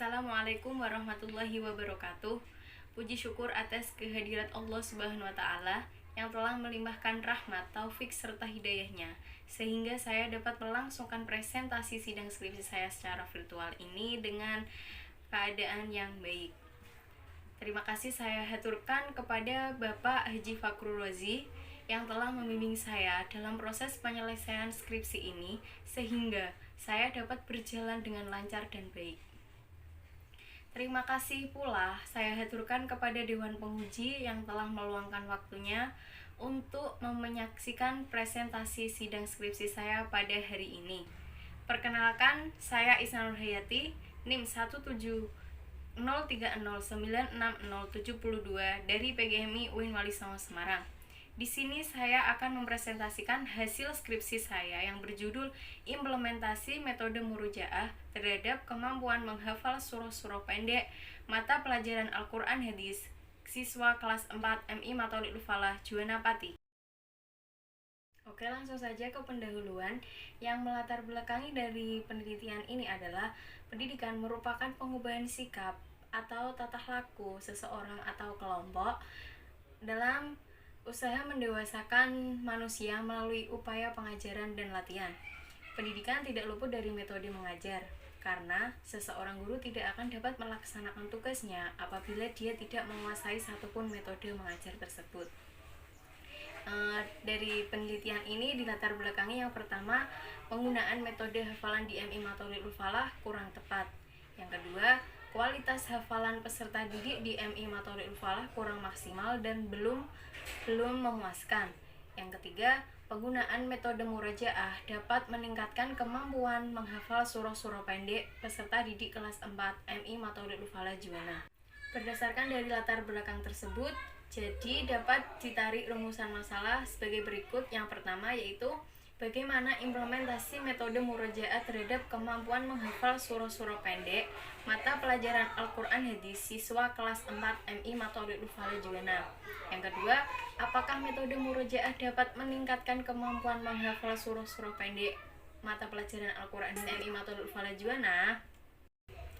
Assalamualaikum warahmatullahi wabarakatuh. Puji syukur atas kehadirat Allah Subhanahu wa Ta'ala yang telah melimpahkan rahmat, taufik serta hidayahnya sehingga saya dapat melangsungkan presentasi sidang skripsi saya secara virtual ini dengan keadaan yang baik. Terima kasih saya haturkan kepada Bapak Haji Fakrul Razi yang telah membimbing saya dalam proses penyelesaian skripsi ini sehingga saya dapat berjalan dengan lancar dan baik. Terima kasih pula saya haturkan kepada Dewan Penguji yang telah meluangkan waktunya untuk menyaksikan presentasi sidang skripsi saya pada hari ini. Perkenalkan, saya Isna Nurhayati, NIM 17030966072 dari PGMI UIN Wali Songo Semarang. Di sini saya akan mempresentasikan hasil skripsi saya yang berjudul Implementasi Metode Murojaah terhadap kemampuan menghafal surah-surah pendek mata pelajaran Al-Quran Hadis siswa kelas 4 MI Matholil Falah Juwana Pati. Oke, langsung saja ke pendahuluan. Yang melatar belakangi dari penelitian ini adalah pendidikan merupakan pengubahan sikap atau tata laku seseorang atau kelompok dalam usaha mendewasakan manusia melalui upaya pengajaran dan latihan. Pendidikan tidak luput dari metode mengajar, karena seseorang guru tidak akan dapat melaksanakan tugasnya apabila dia tidak menguasai satupun metode mengajar tersebut. Dari penelitian ini dilatar belakangi yang pertama, penggunaan metode hafalan di MI Matholil Falah kurang tepat. Yang kedua, kualitas hafalan peserta didik di MI Matholil Falah kurang maksimal dan belum memuaskan. Yang ketiga, penggunaan metode murojaah dapat meningkatkan kemampuan menghafal surah-surah pendek peserta didik kelas 4 MI Matholil Falah Juwana. Berdasarkan dari latar belakang tersebut, jadi dapat ditarik rumusan masalah sebagai berikut. Yang pertama yaitu bagaimana implementasi metode murojaah terhadap kemampuan menghafal surah-surah pendek mata pelajaran Al-Quran Hadis siswa kelas 4 MI Matholil Falah Juwana. Yang kedua, apakah metode murojaah dapat meningkatkan kemampuan menghafal surah-surah pendek mata pelajaran Al-Quran MI Matholil Falah Juwana?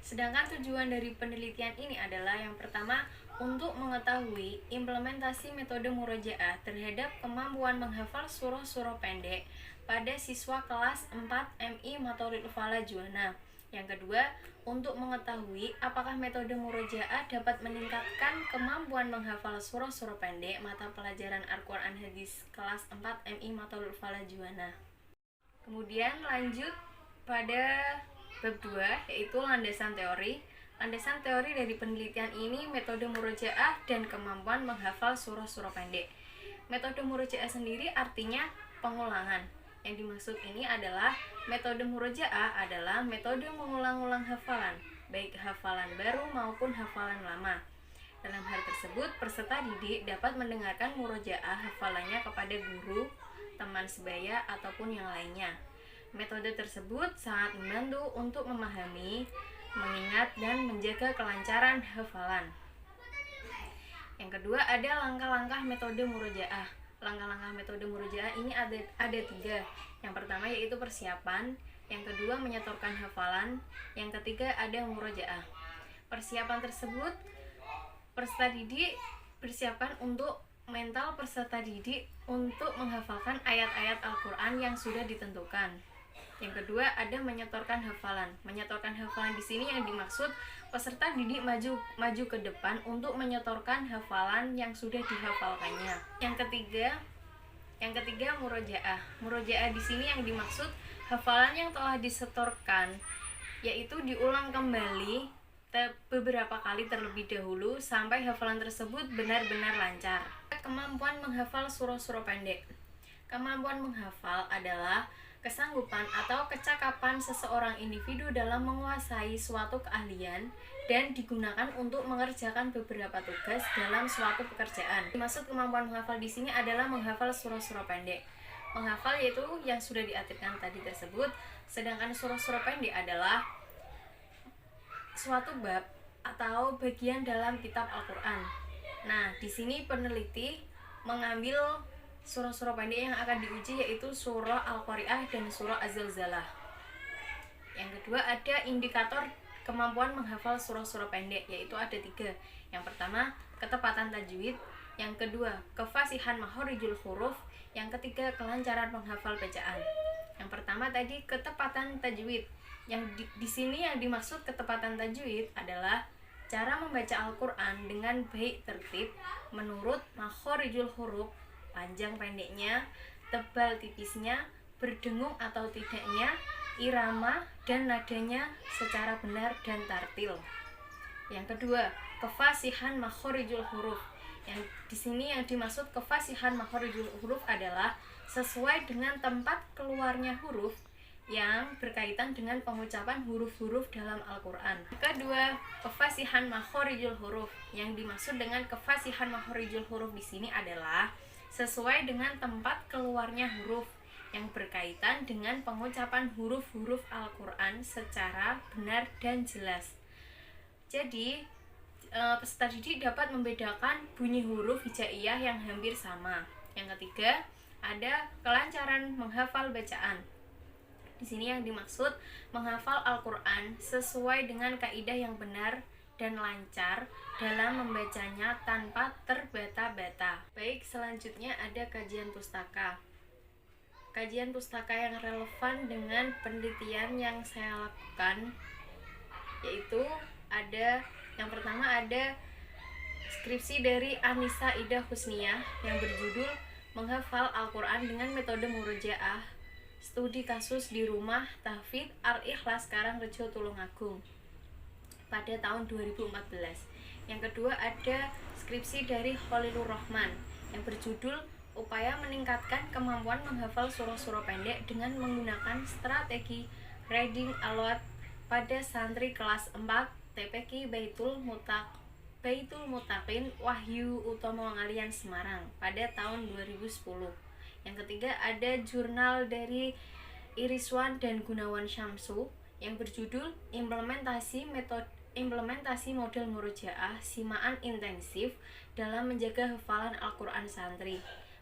Sedangkan tujuan dari penelitian ini adalah yang pertama, untuk mengetahui implementasi metode murojaah terhadap kemampuan menghafal surah-surah pendek pada siswa kelas 4 MI Matholil Falah Juwana. Yang kedua, untuk mengetahui apakah metode murojaah dapat meningkatkan kemampuan menghafal surah-surah pendek mata pelajaran Al-Quran Hadis kelas 4 MI Matholil Falah Juwana. Kemudian lanjut pada bab 2 yaitu landasan teori. Landasan teori dari penelitian ini metode murojaah dan kemampuan menghafal surah-surah pendek. Metode murojaah sendiri artinya pengulangan. Yang dimaksud ini adalah metode murojaah adalah metode mengulang-ulang hafalan, baik hafalan baru maupun hafalan lama. Dalam hal tersebut, peserta didik dapat mendengarkan murojaah hafalannya kepada guru, teman sebaya, ataupun yang lainnya. Metode tersebut sangat membantu untuk memahami, mengingat, dan menjaga kelancaran hafalan. Yang kedua, ada langkah-langkah metode murojaah. Langkah-langkah metode murojaah ini ada 3. Yang pertama yaitu persiapan, yang kedua menyetorkan hafalan, yang ketiga ada murojaah. Persiapan tersebut, peserta didik persiapan untuk mental peserta didik untuk menghafalkan ayat-ayat Al-Quran yang sudah ditentukan. Yang kedua ada menyetorkan hafalan. Menyetorkan hafalan di sini yang dimaksud peserta didik maju ke depan untuk menyetorkan hafalan yang sudah dihafalkannya. Yang ketiga murojaah. Murojaah di sini yang dimaksud hafalan yang telah disetorkan yaitu diulang kembali beberapa kali terlebih dahulu sampai hafalan tersebut benar-benar lancar. Kemampuan menghafal surah-surah pendek. Kemampuan menghafal adalah kesanggupan atau kecakapan seseorang individu dalam menguasai suatu keahlian dan digunakan untuk mengerjakan beberapa tugas dalam suatu pekerjaan. Dimaksud kemampuan menghafal di sini adalah menghafal surah-surah pendek. Menghafal yaitu yang sudah diartikan tadi tersebut, sedangkan surah-surah pendek adalah suatu bab atau bagian dalam kitab Al-Quran. Nah, di sini peneliti mengambil surah-surah pendek yang akan diuji yaitu surah Al-Qari'ah dan surah Az-Zalzalah. Yang kedua ada indikator kemampuan menghafal surah-surah pendek, yaitu ada 3. Yang pertama, ketepatan tajwid. Yang kedua, kefasihan makhorijul huruf. Yang ketiga, kelancaran menghafal bacaan. Yang pertama tadi ketepatan tajwid. Yang di sini yang dimaksud ketepatan tajwid adalah cara membaca Al-Quran dengan baik tertib menurut makhorijul huruf, panjang pendeknya, tebal tipisnya, berdengung atau tidaknya, irama dan nadanya secara benar dan tartil. Yang kedua, kefasihan makhorijul huruf. Yang di sini yang dimaksud kefasihan makhorijul huruf adalah sesuai dengan tempat keluarnya huruf yang berkaitan dengan pengucapan huruf-huruf dalam Al-Quran. Kedua, kefasihan makhorijul huruf. Yang dimaksud dengan kefasihan makhorijul huruf di sini adalah sesuai dengan tempat keluarnya huruf yang berkaitan dengan pengucapan huruf-huruf Al-Quran secara benar dan jelas. Jadi, peserta didik dapat membedakan bunyi huruf hijaiyah yang hampir sama. Yang ketiga, ada kelancaran menghafal bacaan. Di sini yang dimaksud menghafal Al-Quran sesuai dengan kaidah yang benar dan lancar dalam membacanya tanpa terbata-bata. Baik, selanjutnya ada kajian pustaka. Kajian pustaka yang relevan dengan penelitian yang saya lakukan yaitu ada yang pertama ada skripsi dari Anissa Ida Husniyah yang berjudul Menghafal Al-Quran dengan Metode Murojaah, Studi Kasus di Rumah Tahfidz Al-Ikhlas Karangrejo Tulungagung pada tahun 2014. Yang kedua ada skripsi dari Khalilur Rahman yang berjudul Upaya Meningkatkan Kemampuan Menghafal Surah-surah Pendek dengan Menggunakan Strategi Reading Alot pada Santri Kelas 4 TPQ Baitul Mutaqin Wahyu Utomo Ngalian Semarang pada tahun 2010. Yang ketiga ada jurnal dari Iriswan dan Gunawan Syamsu yang berjudul Implementasi Model Murojaah Simaan Intensif dalam Menjaga Hafalan Al-Quran Santri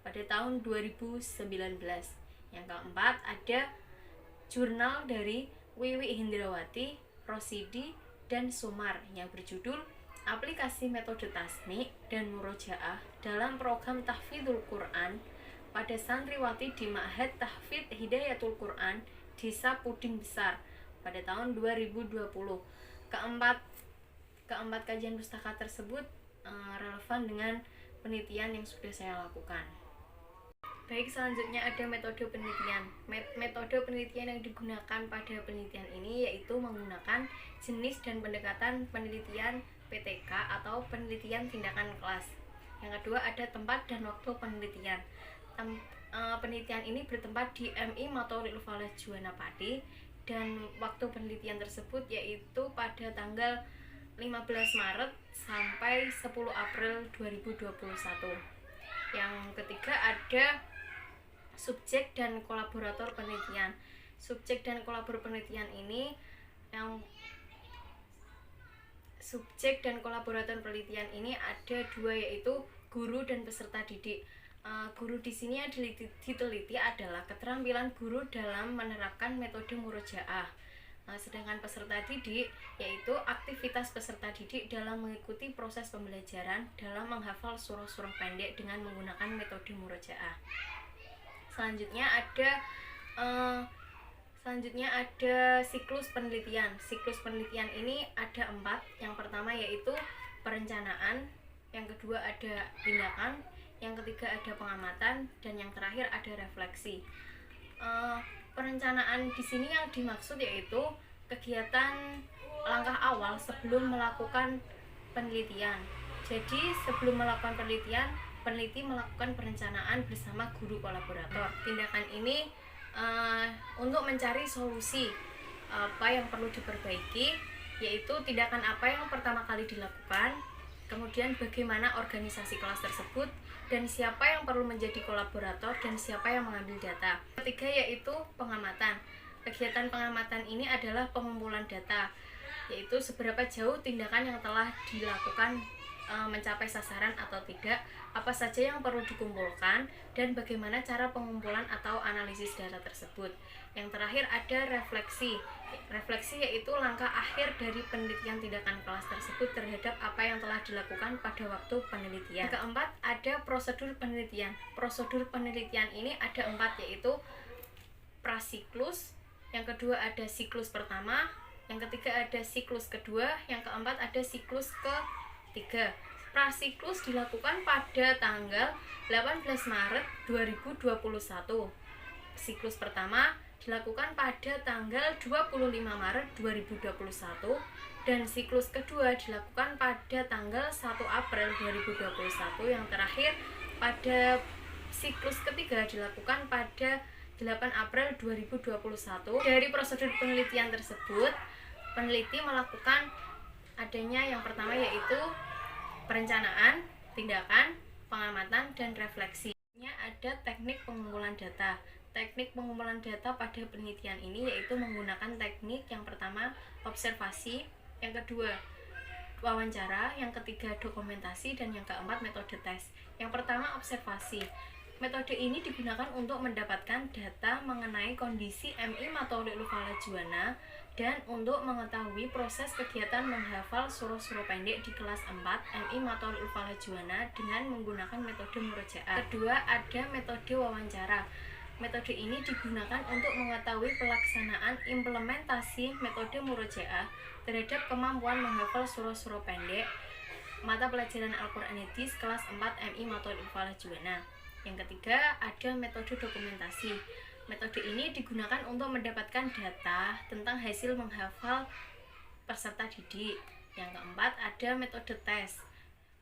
pada tahun 2019. Yang keempat ada jurnal dari Wiwi Hindrawati, Rosidi, dan Sumar yang berjudul Aplikasi Metode Tasnik dan Murojaah dalam Program Tahfidzul Quran pada santriwati di Ma'had Tahfidz Hidayatul Quran Desa Puding Besar pada tahun 2020. Keempat kajian pustaka tersebut relevan dengan penelitian yang sudah saya lakukan. Baik, selanjutnya ada metode penelitian. Metode penelitian yang digunakan pada penelitian ini yaitu menggunakan jenis dan pendekatan penelitian PTK atau penelitian tindakan kelas. Yang kedua ada tempat dan waktu penelitian. Penelitian ini bertempat di MI Matoril Falah Juwana Pati dan waktu penelitian tersebut yaitu pada tanggal 15 Maret sampai 10 April 2021. Yang ketiga ada subjek dan kolaborator penelitian. Subjek dan kolaborator penelitian ini ada 2 yaitu guru dan peserta didik. Guru di sini yang diteliti adalah keterampilan guru dalam menerapkan metode murojaah. Sedangkan peserta didik yaitu aktivitas peserta didik dalam mengikuti proses pembelajaran dalam menghafal surah-surah pendek dengan menggunakan metode murojaah. Selanjutnya ada siklus penelitian. Siklus penelitian ini ada 4. Yang pertama yaitu perencanaan, yang kedua ada tindakan, yang ketiga ada pengamatan, dan yang terakhir ada refleksi. Perencanaan di sini yang dimaksud yaitu kegiatan langkah awal sebelum melakukan penelitian. Jadi sebelum melakukan penelitian, peneliti melakukan perencanaan bersama guru kolaborator. Tindakan ini untuk mencari solusi apa yang perlu diperbaiki, yaitu tindakan apa yang pertama kali dilakukan, kemudian bagaimana organisasi kelas tersebut, dan siapa yang perlu menjadi kolaborator dan siapa yang mengambil data. Ketiga yaitu pengamatan. Kegiatan pengamatan ini adalah pengumpulan data, yaitu seberapa jauh tindakan yang telah dilakukan mencapai sasaran atau tidak, apa saja yang perlu dikumpulkan, dan bagaimana cara pengumpulan atau analisis data tersebut. Yang terakhir ada refleksi. Refleksi yaitu langkah akhir dari penelitian tindakan kelas tersebut terhadap apa yang telah dilakukan pada waktu penelitian. Yang keempat ada prosedur penelitian. Prosedur penelitian ini ada 4, yaitu prasiklus, yang kedua ada siklus pertama, yang ketiga ada siklus kedua, yang keempat ada siklus ketiga. Prasiklus dilakukan pada tanggal 18 Maret 2021. Siklus pertama dilakukan pada tanggal 25 Maret 2021 dan siklus kedua dilakukan pada tanggal 1 April 2021. Yang terakhir pada siklus ketiga dilakukan pada 8 April 2021. Dari prosedur penelitian tersebut, peneliti melakukan adanya yang pertama yaitu perencanaan, tindakan, pengamatan, dan refleksi. Ada teknik pengumpulan data. Teknik pengumpulan data pada penelitian ini yaitu menggunakan teknik yang pertama observasi, yang kedua wawancara, yang ketiga dokumentasi, dan yang keempat metode tes. Yang pertama observasi. Metode ini digunakan untuk mendapatkan data mengenai kondisi MI Matauliul Fala Juwana dan untuk mengetahui proses kegiatan menghafal surah-surah pendek di kelas 4 MI Matauliul Fala Juwana dengan menggunakan metode murojaah. Kedua, ada metode wawancara. Metode ini digunakan untuk mengetahui pelaksanaan implementasi metode murojaah terhadap kemampuan menghafal surah-surah pendek mata pelajaran Al-Quran Hadis kelas 4 MI Matauliul Fala Juwana. Yang ketiga, ada metode dokumentasi. Metode ini digunakan untuk mendapatkan data tentang hasil menghafal peserta didik. Yang keempat, ada metode tes.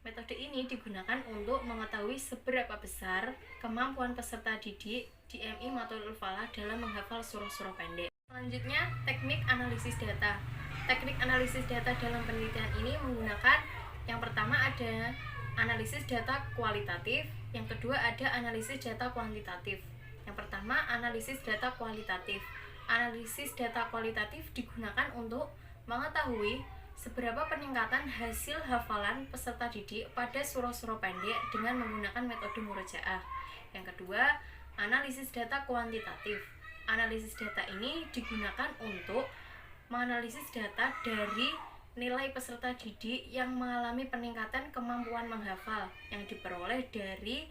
Metode ini digunakan untuk mengetahui seberapa besar kemampuan peserta didik di MI Matauliul Fala dalam menghafal surah-surah pendek. Selanjutnya, teknik analisis data. Teknik analisis data dalam penelitian ini menggunakan yang pertama ada analisis data kualitatif, yang kedua ada analisis data kuantitatif. Yang pertama, analisis data kualitatif. Analisis data kualitatif digunakan untuk mengetahui seberapa peningkatan hasil hafalan peserta didik pada surah-surah pendek dengan menggunakan metode murojaah. Yang kedua, analisis data kuantitatif. Analisis data ini digunakan untuk menganalisis data dari nilai peserta didik yang mengalami peningkatan kemampuan menghafal yang diperoleh dari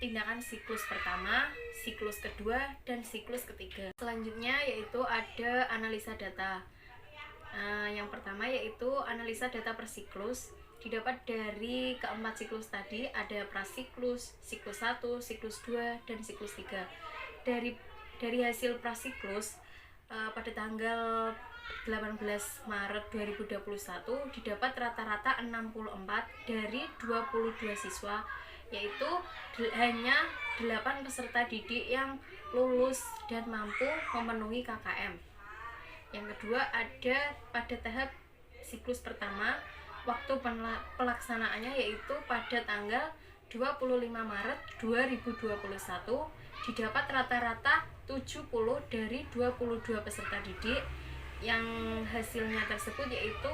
tindakan siklus pertama, siklus kedua, dan siklus ketiga. Selanjutnya yaitu ada analisa data. Yang pertama yaitu analisa data per siklus, didapat dari keempat siklus tadi, ada prasiklus, siklus 1, siklus 2, dan siklus 3. Dari hasil prasiklus pada tanggal 18 Maret 2021 didapat rata-rata 64 dari 22 siswa, yaitu hanya 8 peserta didik yang lulus dan mampu memenuhi KKM. Yang kedua ada pada tahap siklus pertama, waktu pelaksanaannya yaitu pada tanggal 25 Maret 2021 didapat rata-rata 70 dari 22 peserta didik yang hasilnya tersebut yaitu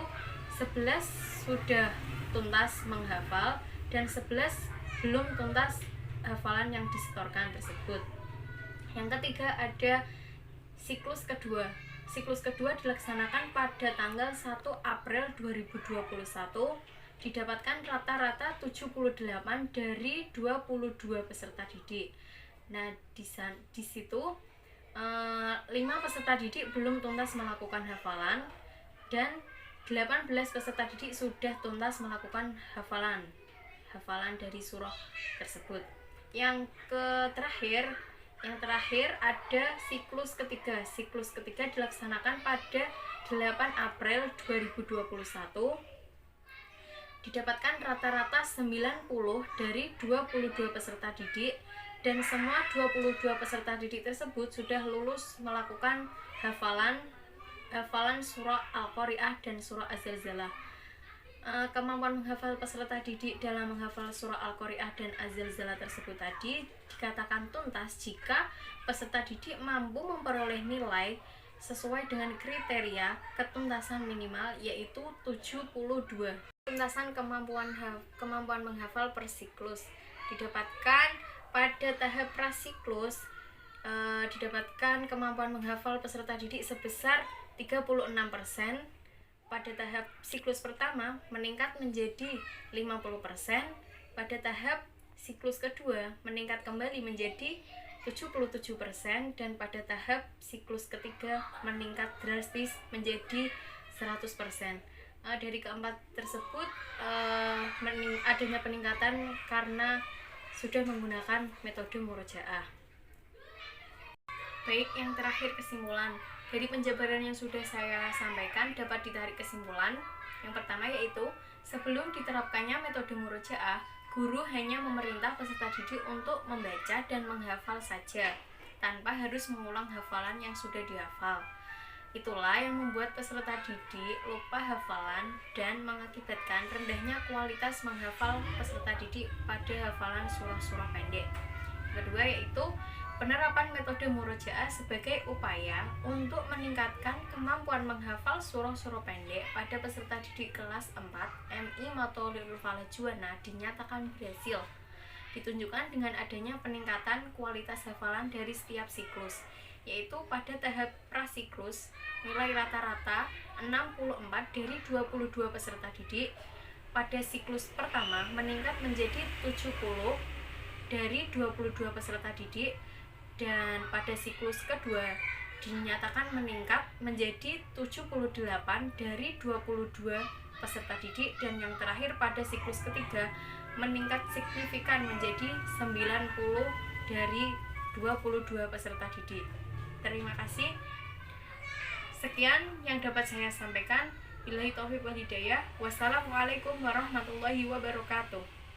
11 sudah tuntas menghafal dan 11 belum tuntas hafalan yang disetorkan tersebut. Yang ketiga ada siklus kedua. Siklus kedua dilaksanakan pada tanggal 1 April 2021, didapatkan rata-rata 78 dari 22 peserta didik. Nah, di situ 5 peserta didik belum tuntas melakukan hafalan dan 18 peserta didik sudah tuntas melakukan hafalan dari surah tersebut. Yang terakhir ada siklus ketiga. Siklus ketiga dilaksanakan pada 8 April 2021, didapatkan rata-rata 90 dari 22 peserta didik dan semua 22 peserta didik tersebut sudah lulus melakukan hafalan surah Al-Qari'ah dan surah Az-Zalzalah. Kemampuan menghafal peserta didik dalam menghafal surah Al-Qari'ah dan Az-Zalzalah tersebut tadi dikatakan tuntas jika peserta didik mampu memperoleh nilai sesuai dengan kriteria ketuntasan minimal yaitu 72. Tuntasan kemampuan menghafal per siklus didapatkan pada tahap prasiklus. Didapatkan kemampuan menghafal peserta didik sebesar 36%. Pada tahap siklus pertama meningkat menjadi 50%. Pada tahap siklus kedua meningkat kembali menjadi 77%, dan pada tahap siklus ketiga meningkat drastis menjadi 100%. Dari keempat tersebut adanya peningkatan karena sudah menggunakan metode murojaah. Baik, yang terakhir kesimpulan. Dari penjabaran yang sudah saya sampaikan dapat ditarik kesimpulan. Yang pertama yaitu, sebelum diterapkannya metode murojaah, guru hanya memerintah peserta didik untuk membaca dan menghafal saja, tanpa harus mengulang hafalan yang sudah dihafal. Itulah yang membuat peserta didik lupa hafalan dan mengakibatkan rendahnya kualitas menghafal peserta didik pada hafalan surah-surah pendek. Kedua yaitu, penerapan metode murojaah sebagai upaya untuk meningkatkan kemampuan menghafal surah-surah pendek pada peserta didik kelas 4 MI Matholil Falah Juwana dinyatakan berhasil, ditunjukkan dengan adanya peningkatan kualitas hafalan dari setiap siklus, yaitu pada tahap prasiklus nilai rata-rata 64 dari 22 peserta didik. Pada siklus pertama meningkat menjadi 70 dari 22 peserta didik, dan pada siklus kedua dinyatakan meningkat menjadi 78 dari 22 peserta didik, dan yang terakhir pada siklus ketiga meningkat signifikan menjadi 90 dari 22 peserta didik. Terima kasih. Sekian yang dapat saya sampaikan. Billahi taufiq wal hidayah. Wassalamualaikum warahmatullahi wabarakatuh.